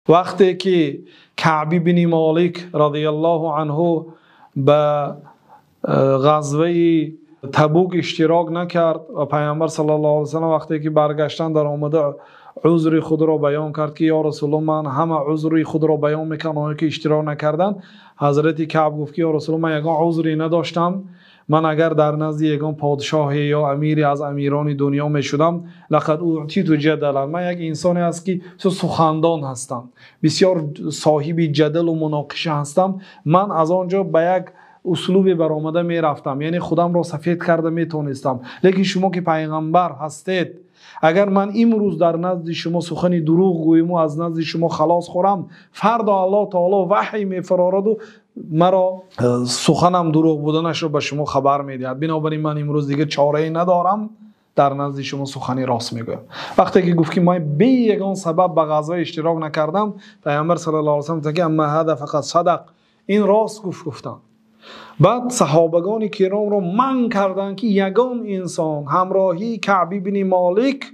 وقتی که کعب بن مالک رضی الله عنه به غزوه تبوک اشتراک نکرد و پیامبر صلی الله علیه و سلم وقتی که برگشتن در آمده عذر خود را بیان کرد که یا رسول الله من همه عذر خود را بیان میکنم اونایی که اشتراک نکردن. حضرت کعب گفت که یا رسول الله من یگان عذری نداشتم، من اگر در نزد یگان پادشاه یا امیری از امیران دنیا میشدم لقد اعطیت جدلا، من یک انسانی است که سخندان هستم، بسیار صاحب جدل و مناقشه هستم، من از آنجا به یک اسلوب برآمده می رفتم، یعنی خودم را سفید کرده می تونستم. لیکن شما که پیغمبر هستید، اگر من امروز در نزد شما سخن دروغ گویم و از نزد شما خلاص خورم، فردا الله تعالی وحی می فرارد و مرا سخنم دروغ بودنش رو به شما خبر میدهد. بنابراین من امروز دیگه چاره ای ندارم، در نزد شما سخنی راست میگویم. وقتی که گفت که من به یگان سبب به غزوه اشتراک نکردم، پیامبر صلی الله علیه و سلم گفت که اما هذا فقط صدق، این راست گفتن. بعد صحابگان کرام را منع کردند که یگان انسان همراهی کعب بن مالک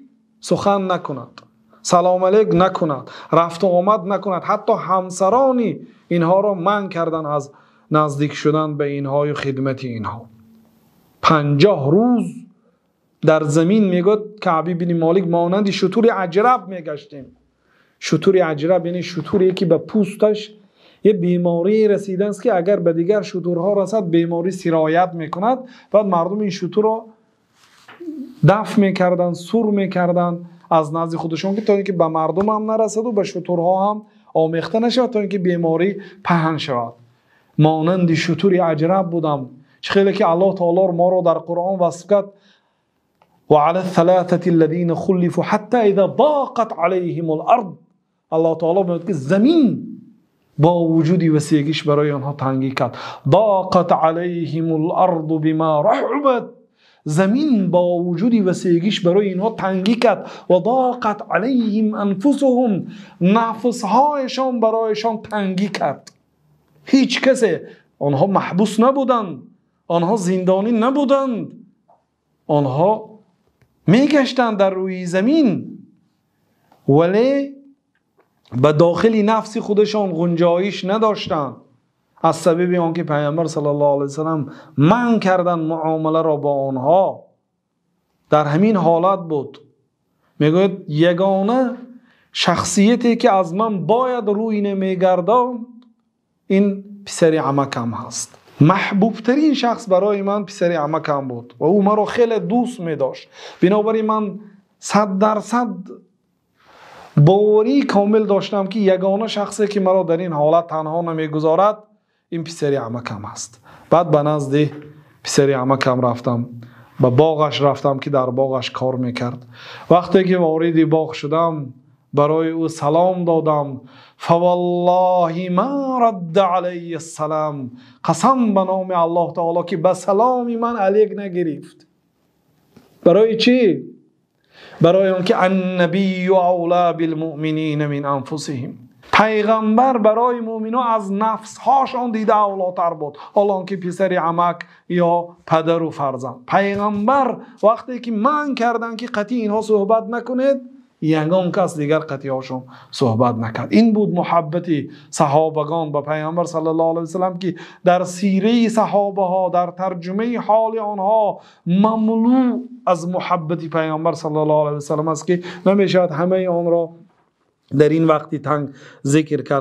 سخن نکند، سلام علیک نکند، رفت و آمد نکند. حتی همسرانی اینها را منع کردند از نزدیک شدن به اینها و خدمت اینها. 50 روز در زمین میگوید کعب بن مالک مانند شتور عجرب میگشتیم. شتور عجرب یعنی شتوری که به پوستش یه بیماری رسیده است که اگر به دیگر شتورها رسد بیماری سرایت میکند. بعد مردم این شتور را دفع میکردن، سور میکردن از نزد خودشون که تا اینکه به مردم هم نرسد و به شتورها هم آمیخته نشود، تا اینکه بیماری پهن شود. مانند شتور عجرب بودم. خیلی که الله تعالی ما را در قرآن وصف کرد و علی الثلاثه الذين خلفوا حتى اذا ضاقت عليهم الارض. الله تعالی میگه که زمین با وجودی وسیعیش برای آنها تنگی کرد. ضاقت علیهم الارض بما رحبت، زمین با وجودی وسیعیش برای اینها تنگی کرد. و ضاقت علیهم انفسهم، نفسهایشان برایشان تنگی کرد. هیچ کسی، آنها محبوس نبودند، آنها زندانی نبودند، آنها میگشتند در روی زمین، ولی به داخل نفس خودشان گنجایش نداشتند از سبب آنکه پیامبر صلی الله علیه و سلم منع کردن معامله را با آنها. در همین حالت بود. میگوید یگانه شخصیتی که از من باید روی نمیگرداند این پسر عمکم هست. محبوب ترین شخص برای من پسر عمکم بود و او مرا خیلی دوست می داشت. بنابراین من 100% باوری کامل داشتم که یگانه شخصی که مرا در این حالت تنها نمیگذارد این پسر عمکم است. بعد به نزد پسر عمکم رفتم، به باغش رفتم که در باغش کار میکرد. وقتی که وارد باغ شدم برای او سلام دادم. فوالله ما رد علی السلام، قسم به نام الله تعالی که به سلام من علیک نگرفت. برای چی؟ برای آنکه النبی اولی بالمؤمنین من انفسهم، پیغمبر برای مؤمنان از نفسهاشان دیده اولاتر بود، حالا آنکه پسر عمک یا پدر و فرزند. پیغمبر وقتی که منع کردن که قطعی اینها صحبت نکنید، یگان کس دیگر قطعی هاشون صحبت نکرد. این بود محبت صحابگان به پیامبر صلی الله علیه و سلم که در سیره صحابه ها، در ترجمه حال آنها مملو از محبت پیامبر صلی الله علیه و سلم است که نمیشود همه آن را در این وقتی تنگ ذکر کرد.